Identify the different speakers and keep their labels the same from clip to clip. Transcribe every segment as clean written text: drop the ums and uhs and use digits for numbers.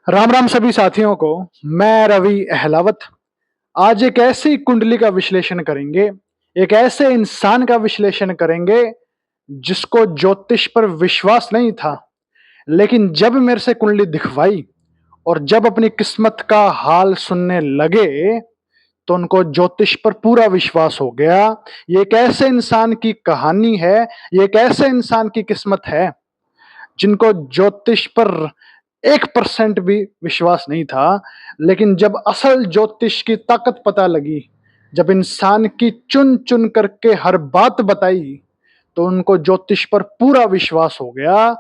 Speaker 1: राम राम सभी साथियों को। मैं रवि अहलावत आज एक ऐसी कुंडली का विश्लेषण करेंगे। एक ऐसे इंसान का विश्लेषण करेंगे जिसको ज्योतिष पर विश्वास नहीं था, लेकिन जब मेरे से कुंडली दिखवाई और जब अपनी किस्मत का हाल सुनने लगे तो उनको ज्योतिष पर पूरा विश्वास हो गया। ये एक ऐसे इंसान की कहानी है, ये एक ऐसे इंसान की किस्मत है जिनको ज्योतिष पर 1% भी विश्वास नहीं था, लेकिन जब असल ज्योतिष की ताकत पता लगी, जब इंसान की चुन चुन करके हर बात बताई, तो उनको ज्योतिष पर पूरा विश्वास हो गया।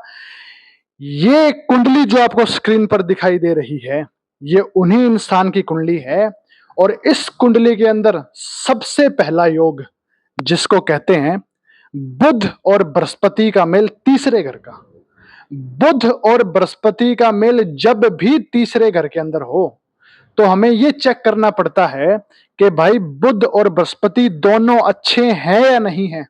Speaker 1: ये कुंडली जो आपको स्क्रीन पर दिखाई दे रही है, ये उन्हीं इंसान की कुंडली है। और इस कुंडली के अंदर सबसे पहला योग, जिसको कहते हैं बुध और बृहस्पति का मेल तीसरे घर का। बुध और बृहस्पति का मेल जब भी तीसरे घर के अंदर हो तो हमें यह चेक करना पड़ता है कि भाई बुध और बृहस्पति दोनों अच्छे हैं या नहीं हैं।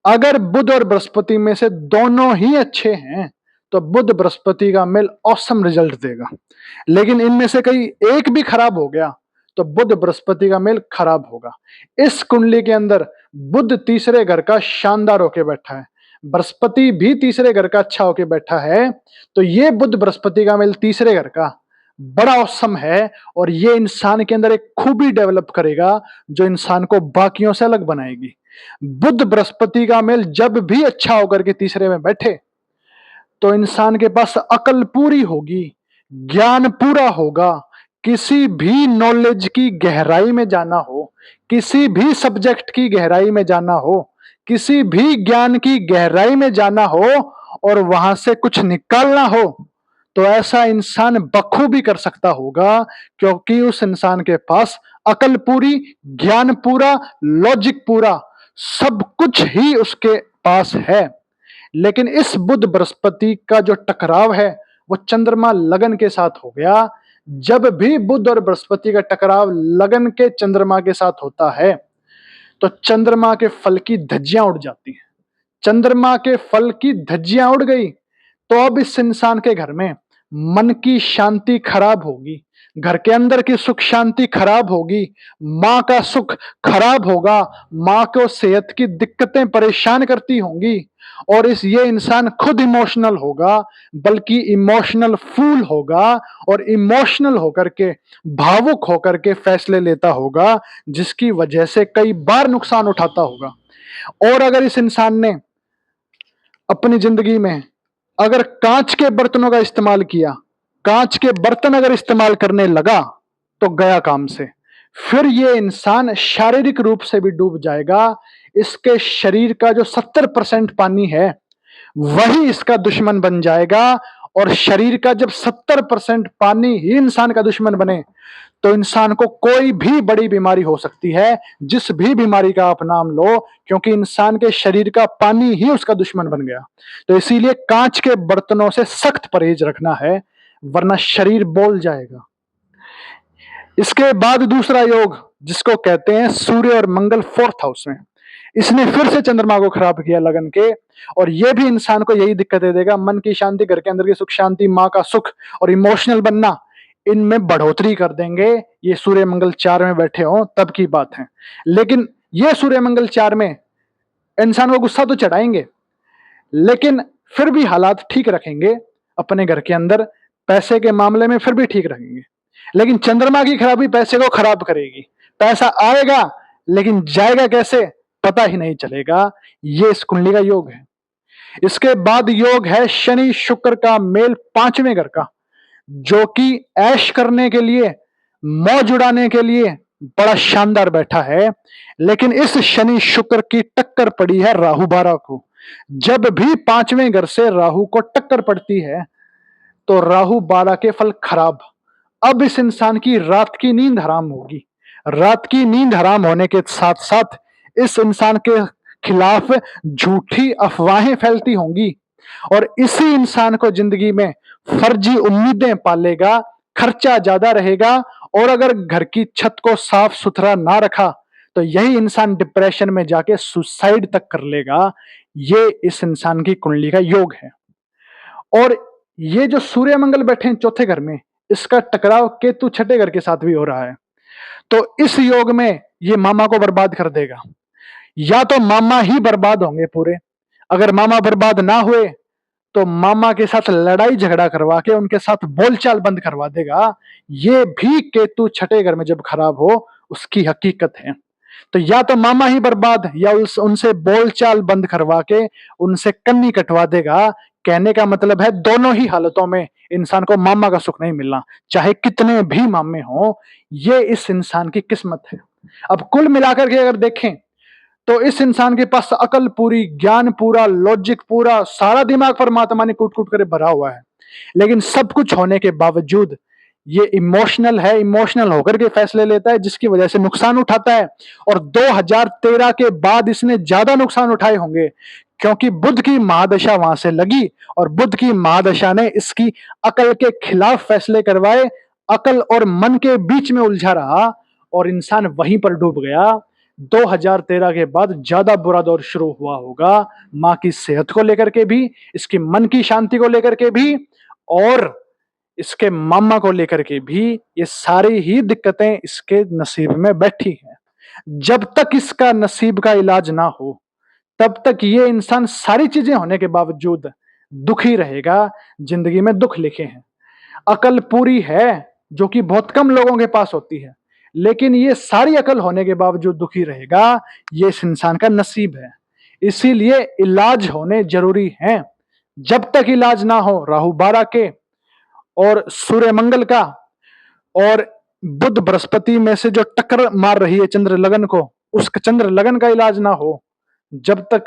Speaker 1: अगर बुध और बृहस्पति में से दोनों ही अच्छे हैं तो बुध बृहस्पति का मेल औसम रिजल्ट देगा। लेकिन इनमें से कहीं एक भी खराब हो गया तो बुध बृहस्पति का मेल खराब होगा। इस कुंडली के अंदर बुध तीसरे घर का शानदार होके बैठा है, बृहस्पति भी तीसरे घर का अच्छा होके बैठा है, तो ये बुध बृहस्पति का मेल तीसरे घर का बड़ा औसम है। और ये इंसान के अंदर एक खूबी डेवलप करेगा जो इंसान को बाकियों से अलग बनाएगी। बुध बृहस्पति का मेल जब भी अच्छा होकर के तीसरे में बैठे तो इंसान के पास अकल पूरी होगी, ज्ञान पूरा होगा। किसी भी नॉलेज की गहराई में जाना हो, किसी भी सब्जेक्ट की गहराई में जाना हो, किसी भी ज्ञान की गहराई में जाना हो और वहां से कुछ निकालना हो, तो ऐसा इंसान बखूबी कर सकता होगा, क्योंकि उस इंसान के पास अकल पूरी, ज्ञान पूरा, लॉजिक पूरा, सब कुछ ही उसके पास है। लेकिन इस बुध बृहस्पति का जो टकराव है वो चंद्रमा लगन के साथ हो गया। जब भी बुध और बृहस्पति का टकराव लगन के चंद्रमा के साथ होता है तो चंद्रमा के फल की धज्जियां उड़ जाती हैं। चंद्रमा के फल की धज्जियां उड़ गई तो अब इस इंसान के घर में मन की शांति खराब होगी, घर के अंदर की सुख शांति खराब होगी, मां का सुख खराब होगा, मां को सेहत की दिक्कतें परेशान करती होंगी। और ये इंसान खुद इमोशनल होगा, बल्कि इमोशनल फूल होगा और इमोशनल होकर के, भावुक होकर के फैसले लेता होगा, जिसकी वजह से कई बार नुकसान उठाता होगा। और अगर इस इंसान ने अपनी जिंदगी में अगर कांच के बर्तनों का इस्तेमाल किया, कांच के बर्तन अगर इस्तेमाल करने लगा तो गया काम से। फिर ये इंसान शारीरिक रूप से भी डूब जाएगा। इसके शरीर का जो 70% पानी है वही इसका दुश्मन बन जाएगा। और शरीर का जब 70% पानी ही इंसान का दुश्मन बने तो इंसान को कोई भी बड़ी बीमारी हो सकती है, जिस भी बीमारी का आप नाम लो, क्योंकि इंसान के शरीर का पानी ही उसका दुश्मन बन गया। तो इसीलिए कांच के बर्तनों से सख्त परहेज रखना है, वरना शरीर बोल जाएगा। इसके बाद दूसरा योग, जिसको कहते हैं सूर्य और मंगल फोर्थ हाउस में, इसने फिर से चंद्रमा को खराब किया लगन के। और यह भी इंसान को यही दिक्कत दे देगा, मन की शांति, घर के अंदर की सुख शांति, मां का सुख और इमोशनल बनना, इनमें बढ़ोतरी कर देंगे। ये सूर्य मंगल 4 में बैठे हो तब की बात है। लेकिन ये सूर्य मंगल 4 में इंसान को गुस्सा तो चढ़ाएंगे, लेकिन फिर भी हालात ठीक रखेंगे अपने घर के अंदर, पैसे के मामले में फिर भी ठीक रखेंगे। लेकिन चंद्रमा की खराबी पैसे को खराब करेगी। पैसा आएगा लेकिन जाएगा कैसे पता ही नहीं चलेगा। ये इस कुंडली का योग है। इसके बाद योग है शनि शुक्र का मेल 5वें घर का, जो कि ऐश करने के लिए, मौज उड़ाने के लिए बड़ा शानदार बैठा है। लेकिन इस शनि शुक्र की टक्कर पड़ी है राहु 12 को। जब भी 5वें घर से राहु को टक्कर पड़ती है तो राहु 12 के फल खराब। अब इस इंसान की रात की नींद हराम होगी। रात की नींद हराम होने के साथ साथ इस इंसान के खिलाफ झूठी अफवाहें फैलती होंगी और इसी इंसान को जिंदगी में फर्जी उम्मीदें पालेगा, खर्चा ज्यादा रहेगा। और अगर घर की छत को साफ सुथरा ना रखा तो यही इंसान डिप्रेशन में जाके सुसाइड तक कर लेगा। ये इस इंसान की कुंडली का योग है। और ये जो सूर्य मंगल बैठे हैं चौथे घर में, इसका टकराव केतु छठे घर के साथ भी हो रहा है। तो इस योग में ये मामा को बर्बाद कर देगा। या तो मामा ही बर्बाद होंगे पूरे, अगर मामा बर्बाद ना हुए तो मामा के साथ लड़ाई झगड़ा करवा के उनके साथ बोलचाल बंद करवा देगा। ये भी केतु छठे घर में जब खराब हो उसकी हकीकत है। तो या तो मामा ही बर्बाद, या उनसे बोलचाल बंद करवा के उनसे कन्नी कटवा देगा। कहने का मतलब है दोनों ही हालतों में इंसान को मामा का सुख नहीं मिलना, चाहे कितने भी मामे हों। ये इस इंसान की किस्मत है। अब कुल मिलाकर के अगर देखें तो इस इंसान के पास अकल पूरी, ज्ञान पूरा, लॉजिक पूरा, सारा दिमाग परमात्मा ने कूट कूट कर भरा हुआ है। लेकिन सब कुछ होने के बावजूद ये इमोशनल है, इमोशनल होकर के फैसले लेता है, जिसकी वजह से नुकसान उठाता है। और 2013 के बाद इसने ज्यादा नुकसान उठाए होंगे, क्योंकि बुध की महादशा वहां से लगी और बुध की महादशा ने इसकी अकल के खिलाफ फैसले करवाए, अकल और मन के बीच में उलझा रहा और इंसान वहीं पर डूब गया। 2013 के बाद ज्यादा बुरा दौर शुरू हुआ होगा, मां की सेहत को लेकर के भी, इसकी मन की शांति को लेकर के भी, और इसके मामा को लेकर के भी। ये सारी ही दिक्कतें इसके नसीब में बैठी हैं। जब तक इसका नसीब का इलाज ना हो तब तक ये इंसान सारी चीजें होने के बावजूद दुखी रहेगा। जिंदगी में दुख लिखे हैं। अकल पूरी है जो कि बहुत कम लोगों के पास होती है, लेकिन ये सारी अकल होने के बावजूद दुखी रहेगा। ये इस इंसान का नसीब है। इसीलिए इलाज होने जरूरी हैं। जब तक इलाज ना हो राहु 12 के और सूर्य मंगल का और बुध बृहस्पति में से जो टक्कर मार रही है चंद्र लगन को, उस चंद्र लगन का इलाज ना हो, जब तक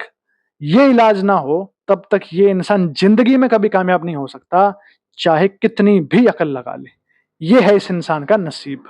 Speaker 1: ये इलाज ना हो तब तक ये इंसान जिंदगी में कभी कामयाब नहीं हो सकता, चाहे कितनी भी अकल लगा ले। ये है इस इंसान का नसीब।